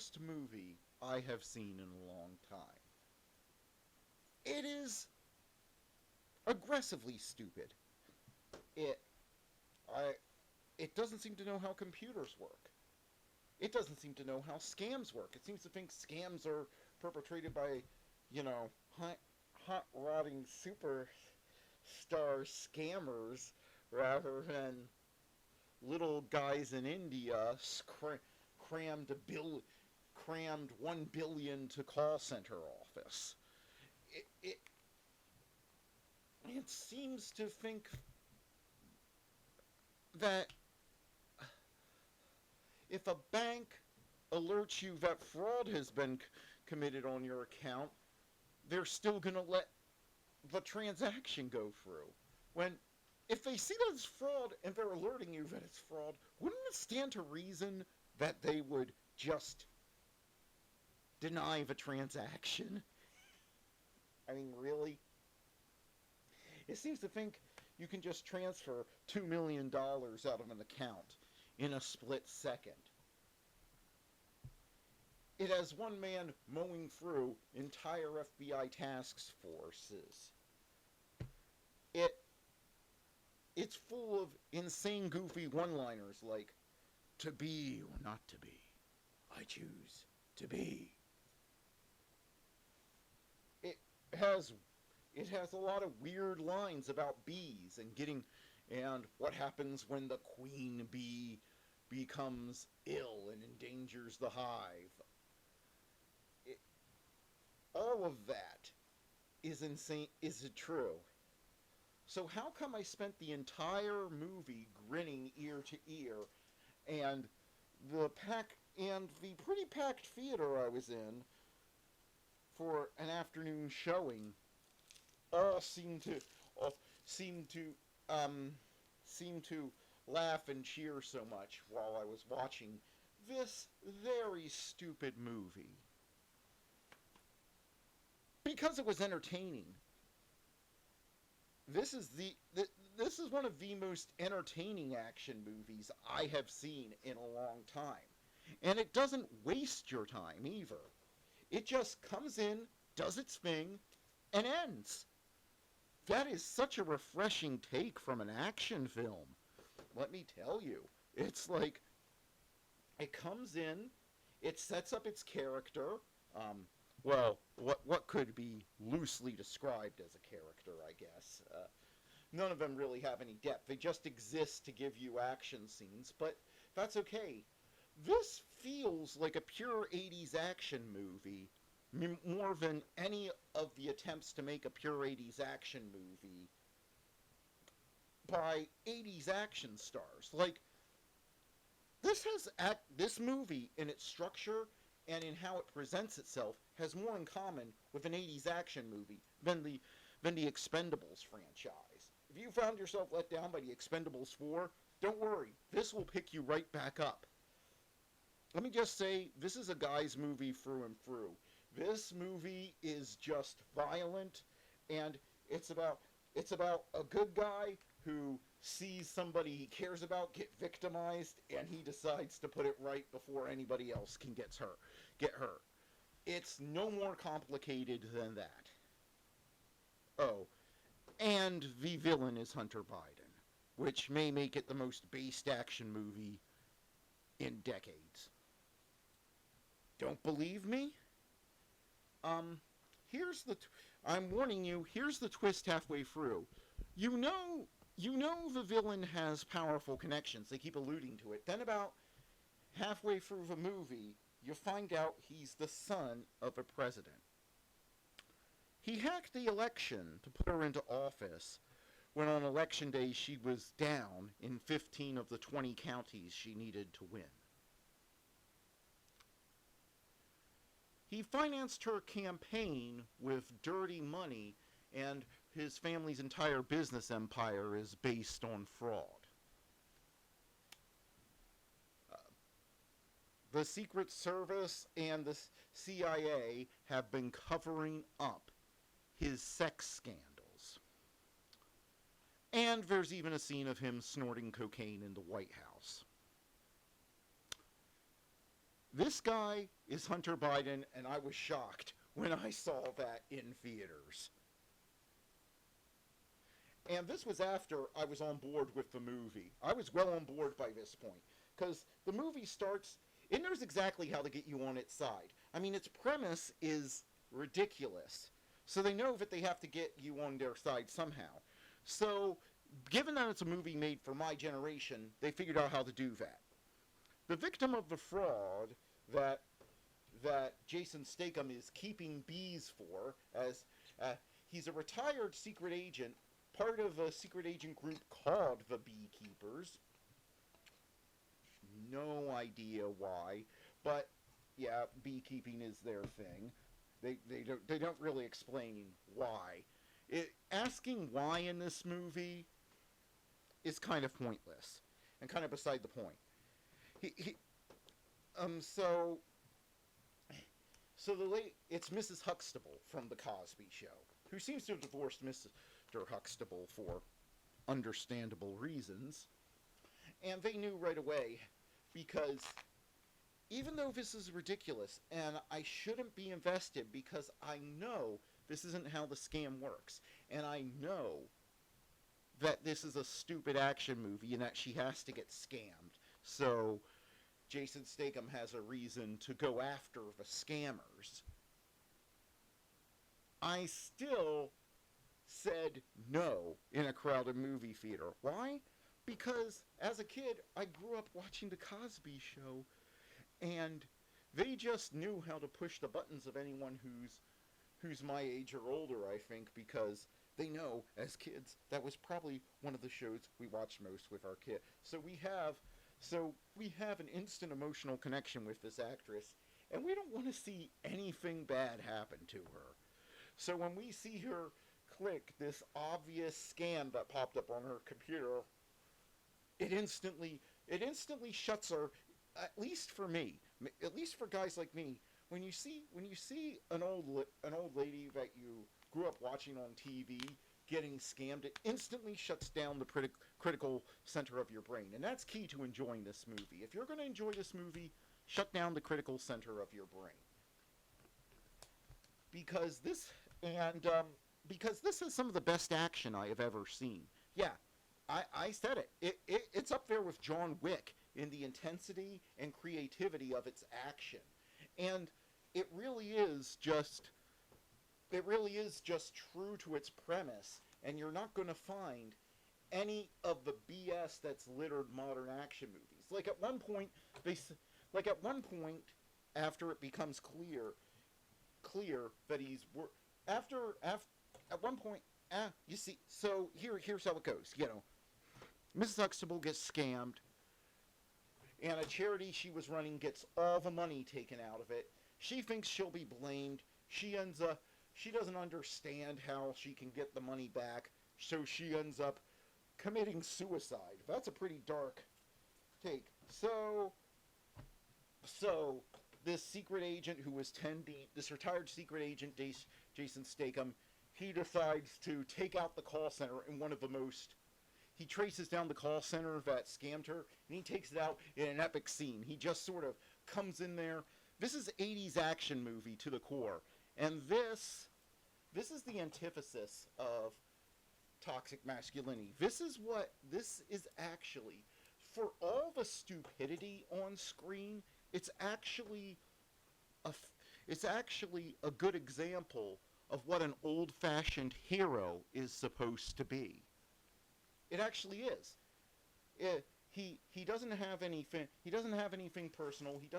worst movie I have seen in a long time. It is aggressively stupid. It I it doesn't seem to know how computers work. It doesn't seem to know how scams work. It seems to think scams are perpetrated by, you know, hot rodding superstar scammers rather than little guys in India crammed crammed 1 billion to call center office. It, it it seems to think that if a bank alerts you that fraud has been committed on your account, they're still going to let the transaction go through. When, if they see that it's fraud and they're alerting you that it's fraud, wouldn't it stand to reason that they would just deny the transaction? I mean, really? It seems to think you can just transfer $2 million out of an account in a split second. It has one man mowing through entire FBI task forces. It's full of insane, goofy one-liners like, "To be or not to be, I choose to be." It has it has a lot of weird lines about bees and what happens when the queen bee becomes ill and endangers the hive. All of that is insane. Is it true? So how come I spent the entire movie grinning ear to ear, and the pretty packed theater I was in for an afternoon showing all seemed to um seem to laugh and cheer so much while I was watching this very stupid movie because it was entertaining. This is this is one of the most entertaining action movies I have seen in a long time. And it doesn't waste your time either. It just comes in, does its thing, and ends. That is such a refreshing take from an action film. Let me tell you. It's like, it comes in, it sets up its character, what could be loosely described as a character, I guess. None of them really have any depth. They just exist to give you action scenes, but that's okay. This feels like a pure 80s action movie, more than any of the attempts to make a pure 80s action movie by 80s action stars. Like, this movie, in its structure and in how it presents itself, has more in common with an 80s action movie than the Expendables franchise. If you found yourself let down by the Expendables 4, don't worry, this will pick you right back up. Let me just say, this is a guy's movie through and through. This movie is just violent, and it's about a good guy who sees somebody he cares about get victimized, and he decides to put it right before anybody else can get hurt. It's no more complicated than that. Oh, and the villain is Hunter Biden, which may make it the most based action movie in decades. Don't believe me? I'm warning you, here's the twist halfway through. You know the villain has powerful connections. They keep alluding to it. Then about halfway through the movie, you find out he's the son of a president. He hacked the election to put her into office when on election day she was down in 15 of the 20 counties she needed to win. He financed her campaign with dirty money, and his family's entire business empire is based on fraud. The Secret Service and the CIA have been covering up his sex scandals. And there's even a scene of him snorting cocaine in the White House. This guy is Hunter Biden, and I was shocked when I saw that in theaters. And this was after I was on board with the movie. I was well on board by this point, because the movie starts, it knows exactly how to get you on its side. I mean, its premise is ridiculous, so they know that they have to get you on their side somehow. So, given that it's a movie made for my generation, they figured out how to do that. The victim of the fraud that Jason Statham is keeping bees for, as he's a retired secret agent, part of a secret agent group called the Beekeepers. No idea why, but yeah, beekeeping is their thing. They don't really explain why. Asking why in this movie is kind of pointless and kind of beside the point. It's Mrs. Huxtable from The Cosby Show, who seems to have divorced Mr. Huxtable for understandable reasons. And they knew right away, because even though this is ridiculous, and I shouldn't be invested because I know this isn't how the scam works, and I know that this is a stupid action movie and that she has to get scammed. So Jason Statham has a reason to go after the scammers. I still said no in a crowded movie theater. Why? Because as a kid, I grew up watching The Cosby Show, and they just knew how to push the buttons of anyone who's my age or older, I think, because they know, as kids, that was probably one of the shows we watched most with our kid. So we have an instant emotional connection with this actress, and we don't want to see anything bad happen to her. So when we see her click this obvious scam that popped up on her computer, it instantly shuts her. At least for me, at least for guys like me, when you see an old lady that you grew up watching on TV getting scammed, it instantly shuts down the critical center of your brain, and that's key to enjoying this movie. If you're going to enjoy this movie, shut down the critical center of your brain, because this is some of the best action I have ever seen. Yeah, I said it. It's up there with John Wick in the intensity and creativity of its action. And it really is just true to its premise, and you're not going to find any of the BS that's littered modern action movies. Like at one point, after it becomes clear that you see, so here's how it goes. You know, Mrs. Huxtable gets scammed, and a charity she was running gets all the money taken out of it. She thinks she'll be blamed. She doesn't understand how she can get the money back, so she ends up committing suicide. That's a pretty dark take. So this secret agent who was this retired secret agent, Jason Statham, he decides to take out the call center in he traces down the call center that scammed her, and he takes it out in an epic scene. He just sort of comes in there. This is 80s action movie to the core, and this is the antithesis of toxic masculinity. This is actually, for all the stupidity on screen, it's actually a good example of what an old-fashioned hero is supposed to be. It actually is. He doesn't have anything. He doesn't have anything personal. He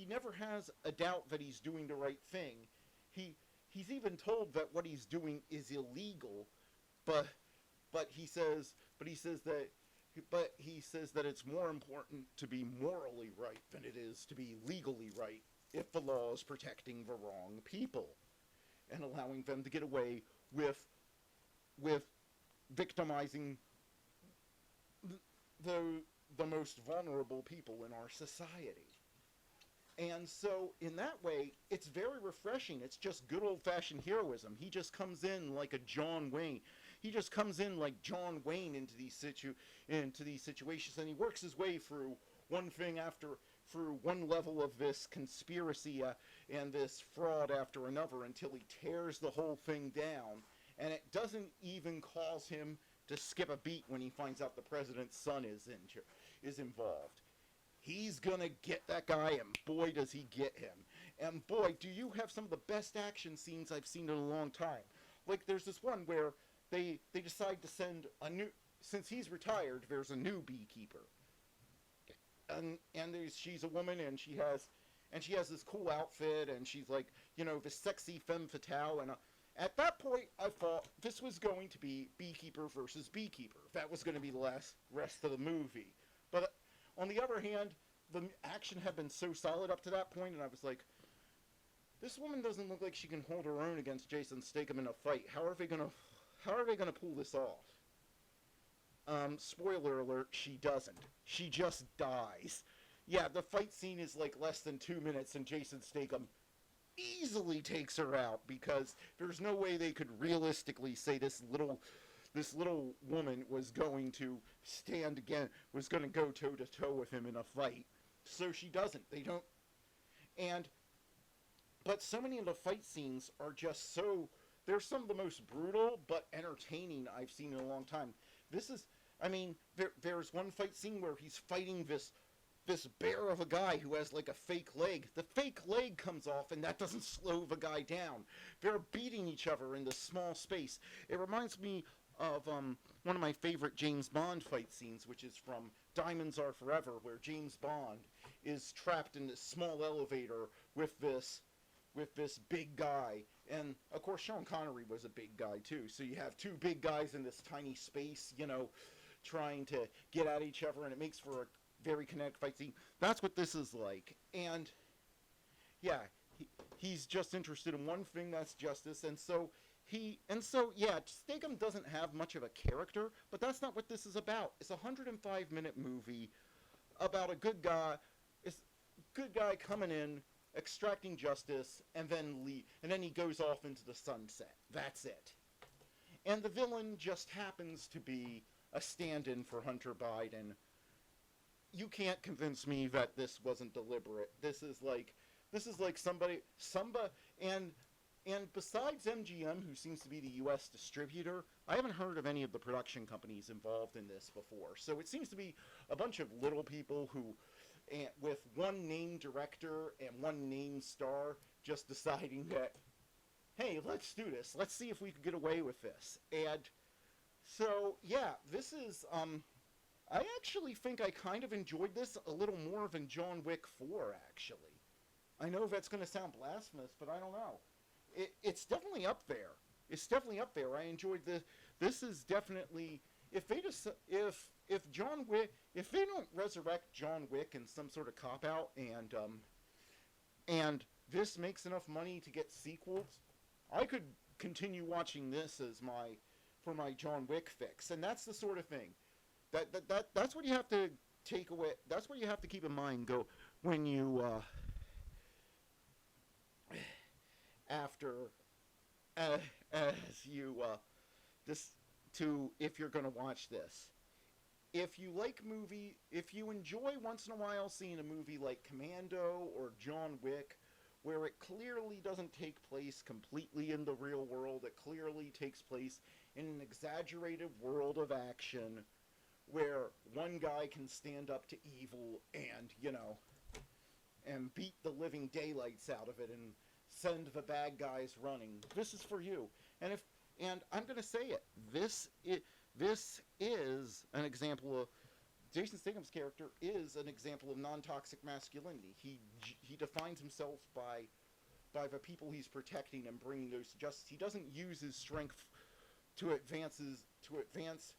never has a doubt that he's doing the right thing. He's even told that what he's doing is illegal, but he says that it's more important to be morally right than it is to be legally right if the law is protecting the wrong people and allowing them to get away with victimizing the most vulnerable people in our society. And so, in that way, it's very refreshing. It's just good old-fashioned heroism. He just comes in like a John Wayne. he just comes in like John Wayne into these situations, and he works his way through through one level of this conspiracy and this fraud after another until he tears the whole thing down, and it doesn't even cause him to skip a beat when he finds out the president's son is involved. He's gonna get that guy, and boy does he get him. And boy, do you have some of the best action scenes I've seen in a long time. Like, there's this one where they decide to send since he's retired, there's a new beekeeper. And she's a woman, and she has this cool outfit, and she's like, this sexy femme fatale, and at that point, I thought this was going to be Beekeeper versus Beekeeper. That was going to be the rest of the movie. But on the other hand, the action had been so solid up to that point, and I was like, this woman doesn't look like she can hold her own against Jason Statham in a fight. How are they gonna pull this off? Spoiler alert, she doesn't. She just dies. Yeah, the fight scene is like less than 2 minutes, and Jason Statham easily takes her out, because there's no way they could realistically say this little woman was going to go toe to toe with him in a fight. So she doesn't. They don't. But so many of the fight scenes are just they're some of the most brutal but entertaining I've seen in a long time. There's one fight scene where he's fighting this bear of a guy who has like a fake leg. The fake leg comes off, and that doesn't slow the guy down. They're beating each other in this small space. It reminds me of one of my favorite James Bond fight scenes, which is from Diamonds Are Forever, where James Bond is trapped in this small elevator with this big guy. And of course Sean Connery was a big guy too, so you have two big guys in this tiny space, trying to get at each other, and it makes for a very kinetic fight scene. That's what this is like. And yeah, he's just interested in one thing, that's justice. And so Statham doesn't have much of a character, but that's not what this is about. It's a 105-minute movie about a good guy. It's a good guy coming in, extracting justice, and then he goes off into the sunset. That's it. And the villain just happens to be a stand-in for Hunter Biden. You can't convince me that this wasn't deliberate. This is like somebody, and besides MGM, who seems to be the U.S. distributor, I haven't heard of any of the production companies involved in this before. So it seems to be a bunch of little people who, with one named director and one named star, just deciding that, hey, let's do this. Let's see if we can get away with this. And so, yeah, this is, I actually think I kind of enjoyed this a little more than John Wick 4, actually. I know that's going to sound blasphemous, but I don't know. It's definitely up there. It's definitely up there. I enjoyed this. This is definitely, if they don't resurrect John Wick in some sort of cop-out, and this makes enough money to get sequels, I could continue watching this for my John Wick fix. And that's the sort of thing. That's what you have to take away. That's what you have to keep in mind when you if you're going to watch this. If you enjoy once in a while seeing a movie like Commando or John Wick, where it clearly doesn't take place completely in the real world, it clearly takes place in an exaggerated world of action, where one guy can stand up to evil and beat the living daylights out of it and send the bad guys running. This is for you. And I'm going to say it. This is an example of Jason Statham's character is an example of non-toxic masculinity. He defines himself by the people he's protecting and bringing those to justice. He doesn't use his strength to advance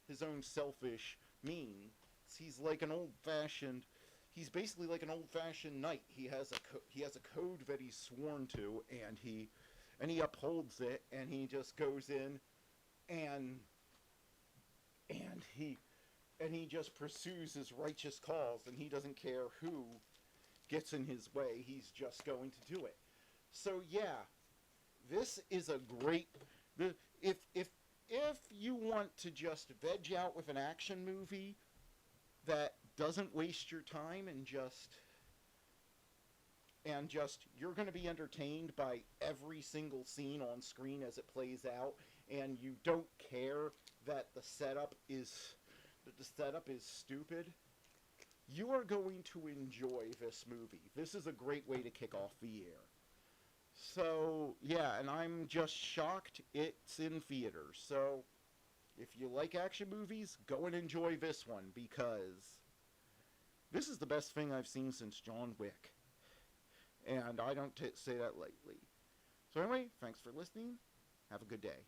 his own selfish means. He's basically like an old-fashioned knight. He has a code that he's sworn to, and he upholds it, and he just goes in and he just pursues his righteous cause, and he doesn't care who gets in his way. He's just going to do it. So yeah, this is a great. If you want to just veg out with an action movie that doesn't waste your time and just you're going to be entertained by every single scene on screen as it plays out, and you don't care that the setup is stupid, you are going to enjoy this movie. This is a great way to kick off the year. So, yeah, and I'm just shocked it's in theaters. So, if you like action movies, go and enjoy this one, because this is the best thing I've seen since John Wick. And I don't say that lightly. So anyway, thanks for listening. Have a good day.